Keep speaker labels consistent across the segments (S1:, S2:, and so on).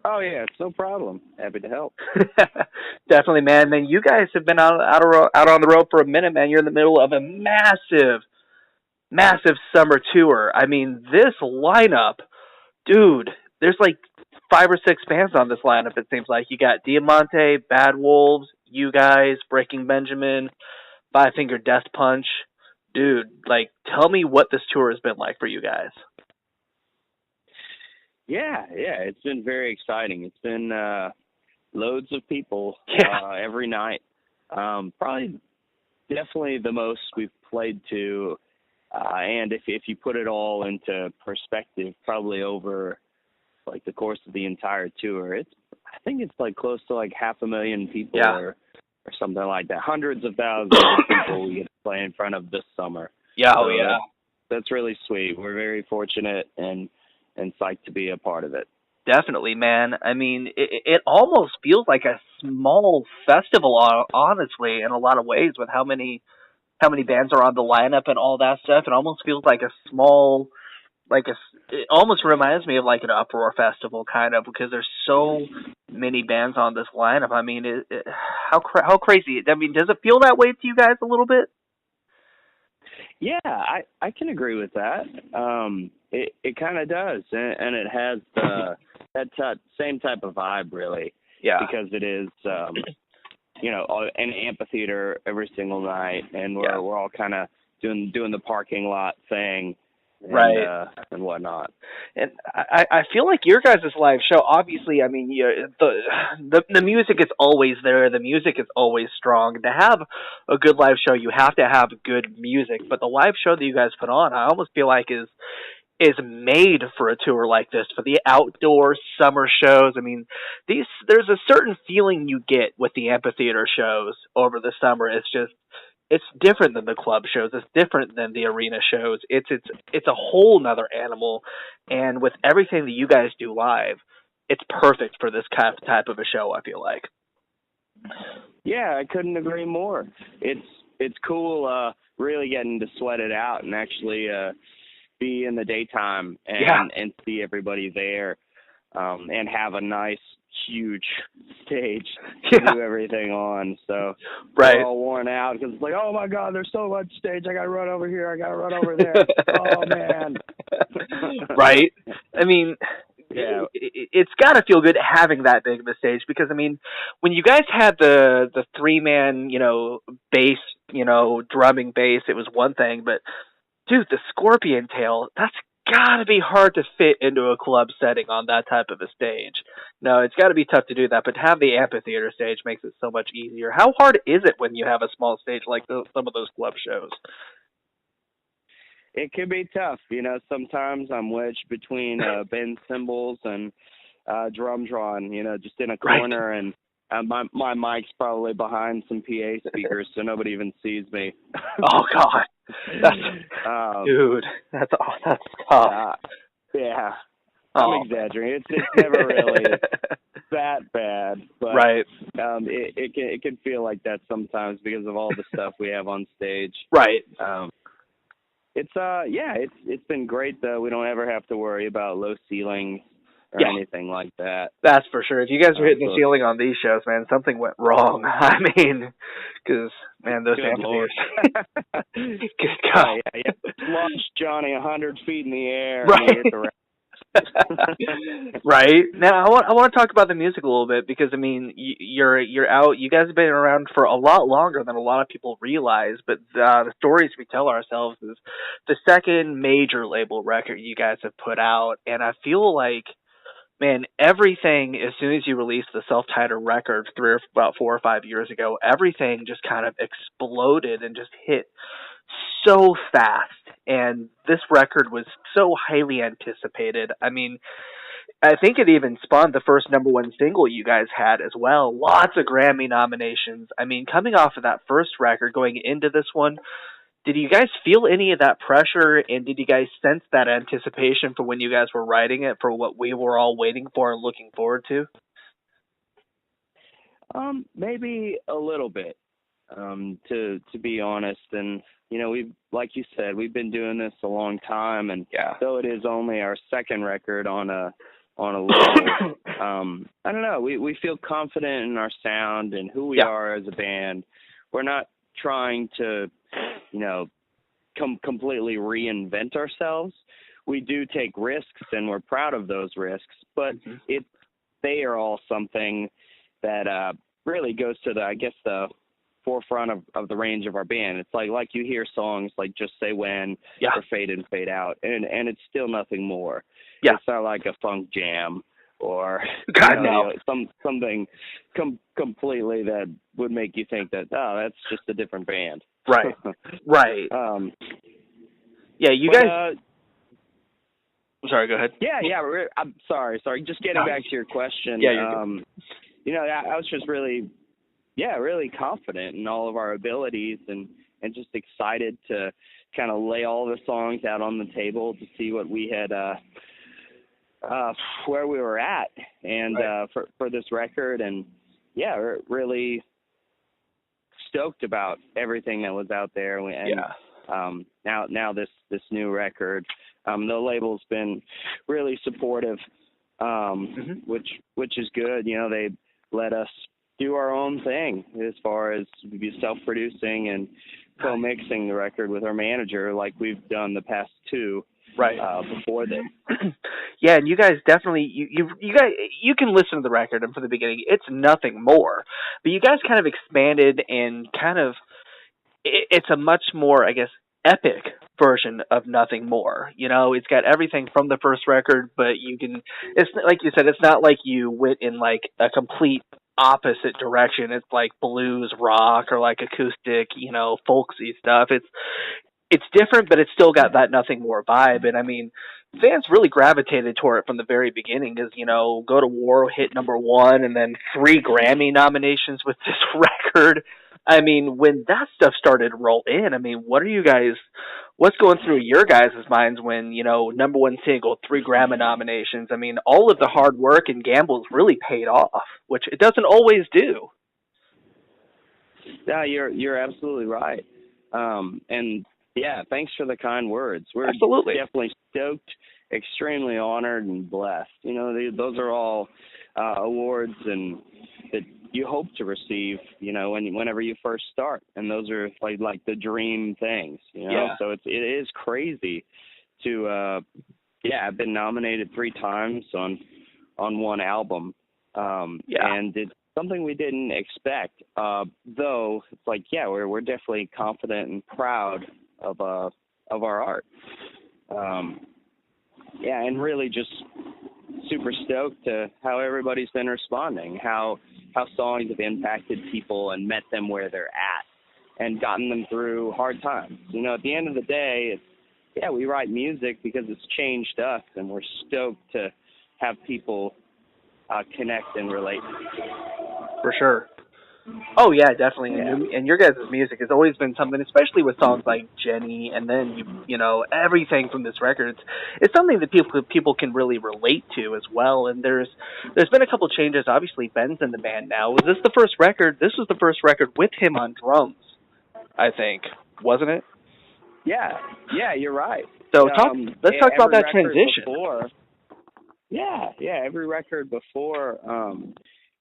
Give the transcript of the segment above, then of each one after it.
S1: Oh yeah, it's no problem. Happy to help.
S2: Definitely, man. Man, you guys have been out on the road for a minute, man. You're in the middle of a massive summer tour. I mean, this lineup, dude. There's like 5 or 6 bands on this lineup. It seems like you got Diamante, Bad Wolves, you guys, Breaking Benjamin, Five Finger Death Punch. Dude, like, tell me what this tour has been like for you guys.
S1: Yeah, yeah, it's been very exciting. It's been loads of people
S2: Yeah,
S1: every night. Probably, definitely the most we've played to, and if you put it all into perspective, probably over like the course of the entire tour, it's I think it's like close to like 500,000 people
S2: yeah,
S1: or something like that. Hundreds of thousands of people we get to play in front of this summer.
S2: yeah, oh
S1: So
S2: yeah.
S1: that's really sweet. We're very fortunate and psyched to be a part of it.
S2: Definitely, man. I mean, it almost feels like a small festival, honestly, in a lot of ways, with how many bands are on the lineup and all that stuff. It almost feels like a small, it almost reminds me of like an uproar festival kind of, because there's so many bands on this lineup. I mean, how crazy? I mean, does it feel that way to you guys a little bit?
S1: Yeah, I can agree with that. It kind of does, and it has same type of vibe really,
S2: Yeah,
S1: because it is an amphitheater every single night, and
S2: yeah,
S1: we're all kind of doing the parking lot thing
S2: right.
S1: and whatnot.
S2: And I feel like your guys' live show, obviously, I mean, the music is always there. The music is always strong. To have a good live show, you have to have good music. But the live show that you guys put on, I almost feel like is made for a tour like this, for the outdoor summer shows. I mean, these there's a certain feeling you get with the amphitheater shows over the summer. It's different than the club shows. It's different than the arena shows. It's a whole nother animal, and with everything that you guys do live, it's perfect for this type of a show. I feel like.
S1: Yeah, I couldn't agree more. It's cool, really getting to sweat it out and actually be in the daytime
S2: Yeah,
S1: and see everybody there, and have a nice huge stage to
S2: yeah,
S1: do everything on. So we're
S2: right.
S1: all worn out because it's like, oh my God, there's so much stage. I got to run over here. I got to run over there. Oh man.
S2: Right. I mean,
S1: Yeah.
S2: it's got to feel good having that big of a stage, because I mean, when you guys had the 3 man, bass, drumming bass, it was one thing, but dude, the scorpion tail, that's gotta be hard to fit into a club setting on that type of a stage. No, it's gotta be tough to do that, but to have the amphitheater stage makes it so much easier. How hard is it when you have a small stage like some of those club shows?
S1: It can be tough. Sometimes I'm wedged between Ben cymbals and drum drawn, just in a
S2: Right.
S1: corner, and my mic's probably behind some PA speakers, so nobody even sees me.
S2: Oh God, that's
S1: um,
S2: dude, that's tough.
S1: uh, yeah, I'm
S2: Oh
S1: exaggerating. It's never really that bad, but
S2: right,
S1: it can feel like that sometimes because of all the stuff we have on stage.
S2: right.
S1: Um, it's been great though. We don't ever have to worry about low ceilings or
S2: Yeah,
S1: anything like that.
S2: that's for sure. If you guys were hitting the
S1: So
S2: ceiling on these shows, man, something went wrong. I mean, because man, those
S1: good lord.
S2: amphitheaters. Good
S1: Yeah,
S2: God.
S1: yeah, yeah. Launch Johnny 100 feet in the air and he
S2: Right.
S1: hit the
S2: Right. Now I want to talk about the music a little bit, because I mean, you're out. You guys have been around for a lot longer than a lot of people realize. But the stories we tell ourselves is the second major label record you guys have put out, and I feel like, man, everything, as soon as you released the self-titled record about 4 or 5 years ago, everything just kind of exploded and just hit so fast. And this record was so highly anticipated. I mean, I think it even spawned the first number one single you guys had as well. Lots of Grammy nominations. I mean, coming off of that first record, going into this one, did you guys feel any of that pressure, and did you guys sense that anticipation for when you guys were writing it, for what we were all waiting for and looking forward to?
S1: maybe a little bit, to be honest. And we've, like you said, we've been doing this a long time, and
S2: Yeah.
S1: though it is only our second record on a label, I don't know, we feel confident in our sound and who we
S2: Yeah.
S1: are as a band. We're not trying to, you know, completely reinvent ourselves. We do take risks, and we're proud of those risks, but they are all something that really goes to the forefront of the range of our band. It's like you hear songs like Just Say When or Fade In, Fade Out, and it's still nothing more.
S2: Yeah.
S1: It's not like a funk jam or something completely that would make you think that, oh, that's just a different band.
S2: Right. Right. Yeah, you guys. Sorry, go ahead.
S1: Yeah. I'm sorry. Just getting back to your question.
S2: Yeah.
S1: You know, I was just really confident in all of our abilities and just excited to kind of lay all the songs out on the table to see what we had, where we were at, and for this record, and we're really stoked about everything that was out there, and now this new record, the label's been really supportive, which is good. You know, they let us do our own thing as far as be self-producing and co-mixing the record with our manager, like we've done the past two before this.
S2: Yeah, and you guys definitely you can listen to the record, and from the beginning, it's nothing more. But you guys kind of expanded and it's a much more, I guess, epic version of Nothing More. You know, it's got everything from the first record, but it's like you said, it's not like you went in like a complete opposite direction. It's like blues rock or like acoustic, you know, folksy stuff. It's different, but it's still got that Nothing More vibe. And I mean, fans really gravitated toward it from the very beginning, because, you know, Go to War hit #1 and then 3 Grammy nominations with this record. I mean, when that stuff started to roll in, I mean, what's going through your guys' minds when, you know, #1 single, 3 Grammy nominations? I mean, all of the hard work and gambles really paid off, which it doesn't always do.
S1: Yeah, you're absolutely right. And yeah, thanks for the kind words. We're
S2: Absolutely.
S1: definitely stoked, extremely honored, and blessed. You know, those are all awards and that you hope to receive, you know, whenever you first start, and those are like the dream things, you know.
S2: Yeah.
S1: So it is crazy to I've been nominated 3 times on one album, and it's something we didn't expect. Though it's like, we're definitely confident and proud of our art. And really just super stoked to how everybody's been responding, how songs have impacted people and met them where they're at and gotten them through hard times. You know, at the end of the day, we write music because it's changed us, and we're stoked to have people connect and relate.
S2: For sure. Oh yeah, definitely. Yeah. And your guys' music has always been something, especially with songs like Jenny, and then you know, everything from this record. It's something that people can really relate to as well. And there's been a couple changes. Obviously, Ben's in the band now. Was this the first record? This was the first record with him on drums, I think, wasn't it?
S1: Yeah, you're right.
S2: So let's talk about that transition.
S1: Every record before.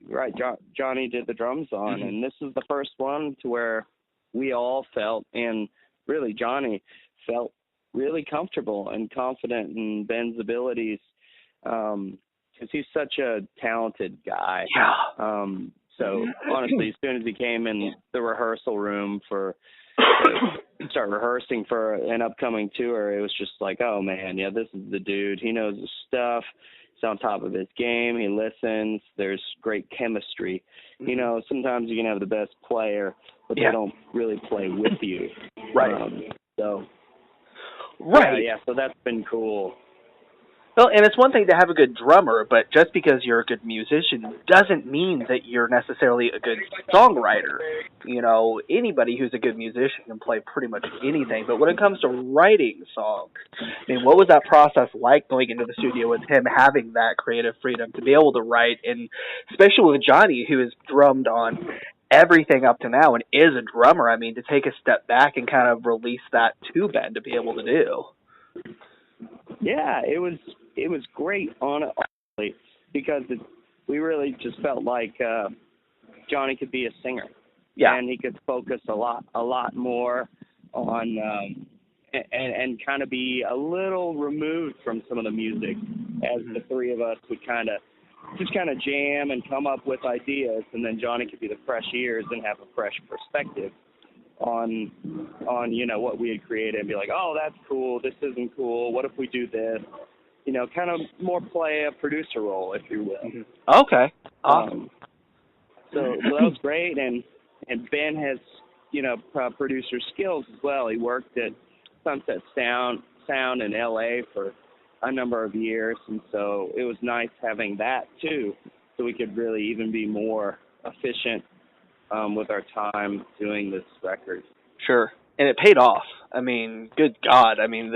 S1: Right, Johnny did the drums on, and this is the first one to where we all felt, and really Johnny felt really comfortable and confident in Ben's abilities, because he's such a talented guy.
S2: Yeah.
S1: So honestly, as soon as he came in the rehearsal room to start rehearsing for an upcoming tour, it was just like, oh man, this is the dude. He knows his stuff. He's on top of his game. He listens. There's great chemistry. You know, sometimes you can have the best player, but they don't really play with you.
S2: Right.
S1: So that's been cool.
S2: Well, and it's one thing to have a good drummer, but just because you're a good musician doesn't mean that you're necessarily a good songwriter. You know, anybody who's a good musician can play pretty much anything, but when it comes to writing songs, I mean, what was that process like going into the studio with him, having that creative freedom to be able to write, and especially with Johnny, who has drummed on everything up to now and is a drummer, I mean, to take a step back and kind of release that to Ben to be able to do.
S1: Yeah, it was great, honestly, because we really just felt like Johnny could be a singer.
S2: Yeah.
S1: And he could focus a lot more on and kind of be a little removed from some of the music, as the three of us would kind of jam and come up with ideas, and then Johnny could be the fresh ears and have a fresh perspective on what we had created and be like, oh, that's cool, this isn't cool, what if we do this? Kind of more play a producer role, if you will.
S2: Okay. Awesome.
S1: So that was great, and Ben has, producer skills as well. He worked at Sunset Sound in L.A. for a number of years, and so it was nice having that too, so we could really even be more efficient with our time doing this record.
S2: Sure. And it paid off. I mean, good God. I mean,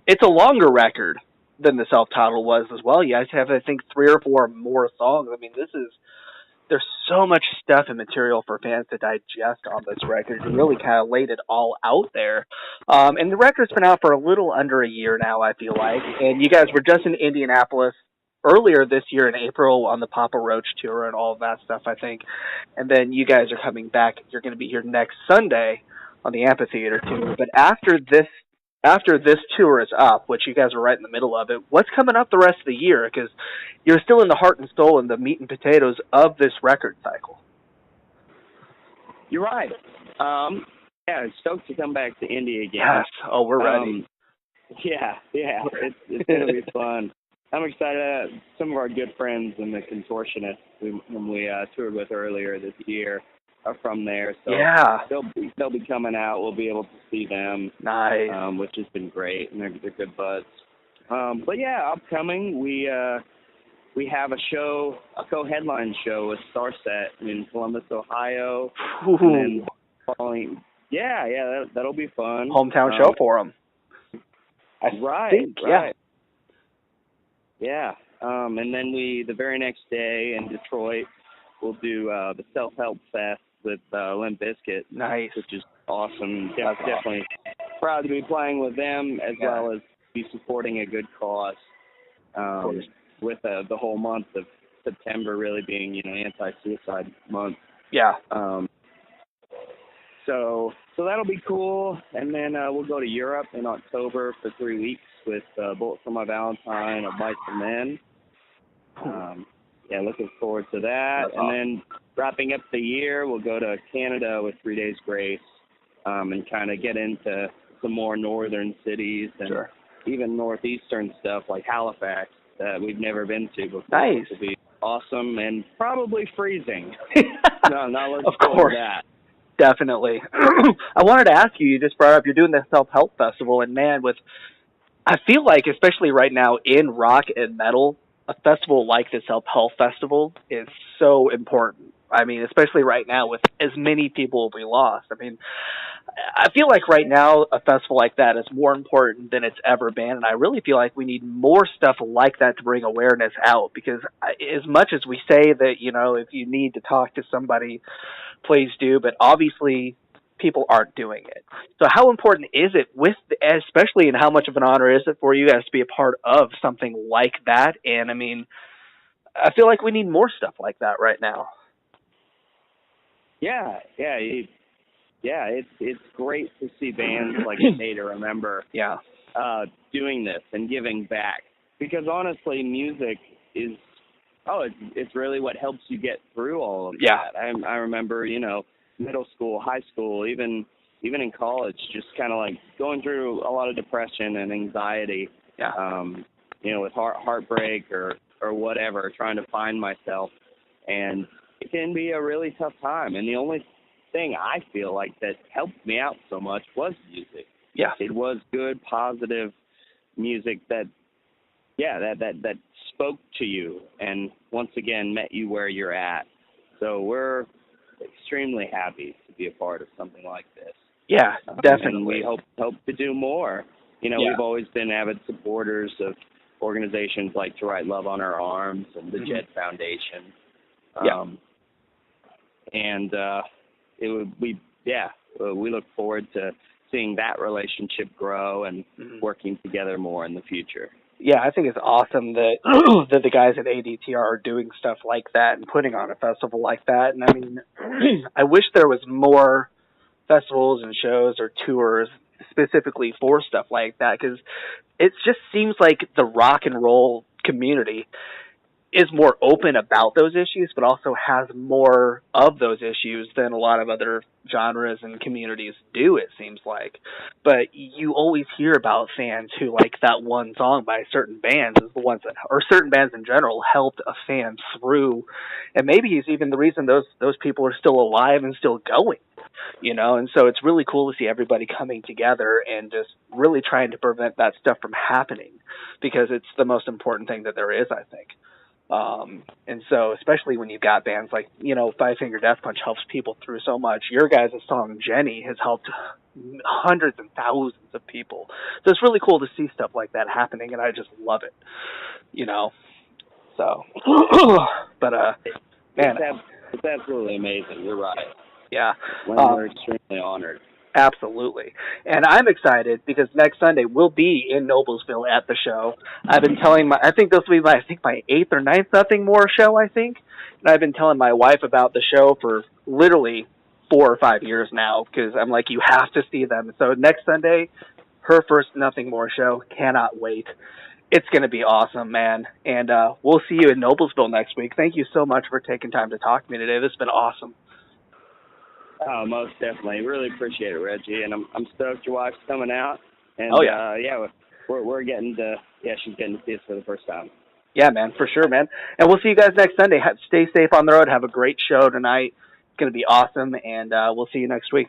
S2: it's a longer record than the self-titled was as well. You guys have, I think, 3 or 4 more songs. I mean, there's so much stuff and material for fans to digest on this record. You really kind of laid it all out there. And the record's been out for a little under a year now, I feel like. And you guys were just in Indianapolis earlier this year in April on the Papa Roach tour and all of that stuff, I think. And then you guys are coming back. You're going to be here next Sunday on the amphitheater tour. But after this tour is up, which you guys are right in the middle of it, what's coming up the rest of the year? Because you're still in the heart and soul and the meat and potatoes of this record cycle.
S1: You're right. Yeah, stoked to come back to Indy again.
S2: Yes. Oh, we're ready.
S1: Yeah. It's going to be fun. I'm excited. Some of our good friends and the Contortionists whom we toured with earlier this year are from there, so
S2: yeah,
S1: they'll be coming out. We'll be able to see them.
S2: Nice.
S1: Which has been great, and they're good buds. But yeah, upcoming we have a show, a co-headline show with Starset in Columbus, Ohio.
S2: Ooh.
S1: And then following, that'll be fun.
S2: Hometown show for them.
S1: Right. Yeah. And then the very next day in Detroit, we'll do the Self-Help Fest with Limp Bizkit.
S2: Nice.
S1: Which is awesome. Definitely proud to be playing with them, as well as be supporting a good cause. With the whole month of September really being, anti-suicide month.
S2: Yeah.
S1: So that'll be cool. And then we'll go to Europe in October for 3 weeks with Bullet for My Valentine, A Bite for Men. Looking forward to that.
S2: That's
S1: and
S2: awesome.
S1: Then wrapping up the year, we'll go to Canada with 3 Days Grace and kind of get into some more northern cities and even northeastern stuff like Halifax that we've never been to before.
S2: Nice.
S1: It'll be awesome and probably freezing. No, not looking
S2: of
S1: forward
S2: course.
S1: to that.
S2: Definitely. I wanted to ask you just brought up, you're doing the Self-Help Festival, and man, I feel like, especially right now in rock and metal, a festival like the Self-Help Festival is so important. I mean, especially right now with as many people we lost. I mean, I feel like right now a festival like that is more important than it's ever been, and I really feel like we need more stuff like that to bring awareness out, because as much as we say that, if you need to talk to somebody, please do, but obviously people aren't doing it. So how important is it, especially, and how much of an honor is it for you guys to be a part of something like that? And I mean, I feel like we need more stuff like that right now.
S1: It's great to see bands like Stay to Remember doing this and giving back, because honestly, music is it's really what helps you get through all of that. I remember, middle school, high school, even in college, just kind of like going through a lot of depression and anxiety, with heartbreak or whatever, trying to find myself. And it can be a really tough time. And the only thing I feel like that helped me out so much was music. Yeah. It was good, positive music that spoke to you and once again met you where you're at. So we're extremely happy to be a part of something like this. Yeah, definitely. And we hope to do more. We've always been avid supporters of organizations like To Write Love on Our Arms and the Jet Foundation. We look forward to seeing that relationship grow and working together more in the future.
S2: Yeah, I think it's awesome that that the guys at ADTR are doing stuff like that and putting on a festival like that. And I mean, I wish there was more festivals and shows or tours specifically for stuff like that, because it just seems like the rock and roll community is more open about those issues, but also has more of those issues than a lot of other genres and communities do, it seems like. But you always hear about fans who like that one song by certain bands is the ones that, or certain bands in general, helped a fan through, and maybe is even the reason those people are still alive and still going. And so it's really cool to see everybody coming together and just really trying to prevent that stuff from happening, because it's the most important thing that there is, I think. And so, especially when you've got bands like, Five Finger Death Punch helps people through so much. Your guys' song Jenny has helped hundreds and thousands of people. So it's really cool to see stuff like that happening, and I just love it. So, but man,
S1: It's absolutely amazing. You're right.
S2: yeah,
S1: We're extremely honored.
S2: absolutely. And I'm excited because next Sunday we'll be in Noblesville at the show. I've been telling I think this will be my eighth or ninth Nothing More show, I think. And I've been telling my wife about the show for literally 4 or 5 years now, because I'm like, you have to see them. So next Sunday, her first Nothing More show. Cannot wait. It's going to be awesome, man. And we'll see you in Noblesville next week. Thank you so much for taking time to talk to me today. This has been awesome.
S1: Oh, most definitely. Really appreciate it, Reggie. And I'm stoked your wife's coming out. And
S2: oh yeah,
S1: we're getting to she's getting to see us for the first time.
S2: Yeah, man, for sure, man. And we'll see you guys next Sunday. Stay safe on the road. Have a great show tonight. It's going to be awesome, and we'll see you next week.